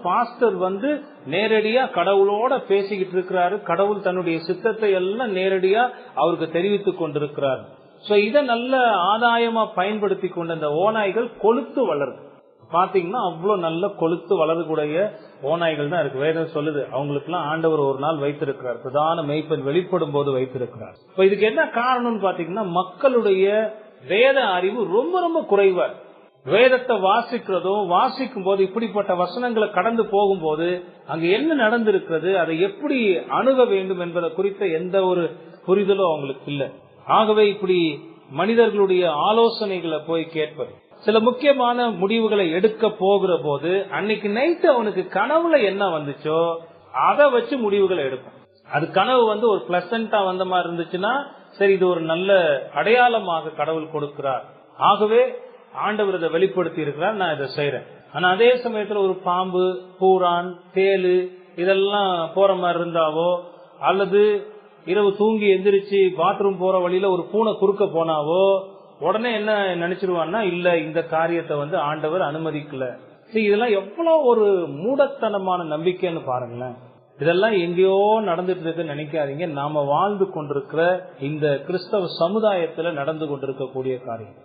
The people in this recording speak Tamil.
பாஸ்டர் நேரடியா கடவுளோட பேசிக்கிட்டு இருக்கிறாரு. கடவுள் தன்னுடைய சித்தத்தை எல்லாம் நேரடியா அவருக்கு தெரிவித்துக் கொண்டிருக்கிறார். சோ இத நல்ல ஆதாயமா பயன்படுத்தி கொண்ட இந்த ஓநாய்கள் கொழுத்து வளருது. பாத்தீங்கன்னா அவ்வளவு நல்ல கொழுத்து வளரக்கூடிய ஓநாய்கள் தான் இருக்கு. வேதம் சொல்லுது அவங்களுக்கு எல்லாம் ஆண்டவர் ஒரு நாள் வைத்திருக்கிறார், பிரதான மெய்ப்பன் வெளிப்படும் போது வைத்திருக்கிறார். இப்ப இதுக்கு என்ன காரணம்னு பாத்தீங்கன்னா மக்களுடைய வேத அறிவு ரொம்ப ரொம்ப குறைவா. வேதத்தை வாசிக்கும் போது இப்படிப்பட்ட வசனங்களை கடந்து போகும்போது அங்க என்ன நடந்திருக்கிறது, அதை எப்படி அணுக வேண்டும் என்பதை குறித்த எந்த ஒரு புரிதலும் அவங்களுக்கு இல்லை. ஆகவே இப்படி மனிதர்களுடைய ஆலோசனைகளை போய் கேட்பது, சில முக்கியமான முடிவுகளை எடுக்க போகிற போது அன்னைக்கு நைட்டு அவனுக்கு கனவுல என்ன வந்துச்சோ அதை வச்சு முடிவுகளை எடுக்கும். அது கனவு ஒரு பிளசண்டா வந்த மாதிரி இருந்துச்சுன்னா சரி, இது ஒரு நல்ல அடையாளமாக கடவுள் கொடுக்கிறார், ஆகவே ஆண்டவர் இதை வெளிப்படுத்தி இருக்கிறார், நான் இதை செய்யறேன். ஆனா அதே சமயத்துல ஒரு பாம்பு, பூரான், தேளு இதெல்லாம் போற மாதிரி இருந்தாவோ, அல்லது இரவு தூங்கி எந்திரிச்சு பாத்ரூம் போற வழியில ஒரு பூனை குறுக்க போனாவோ உடனே என்ன நினைச்சிருவான்னா, இல்ல இந்த காரியத்தை ஆண்டவர் அனுமதிக்கல. இதெல்லாம் எவ்வளவு ஒரு மூடத்தனமான நம்பிக்கைன்னு பாருங்களேன். இதெல்லாம் எங்கேயோ நடந்துட்டு இருக்குன்னு நினைக்காதீங்க. நாம வாழ்ந்து கொண்டிருக்கிற இந்த கிறிஸ்தவ சமுதாயத்துல நடந்து கொண்டிருக்கக்கூடிய காரியம்.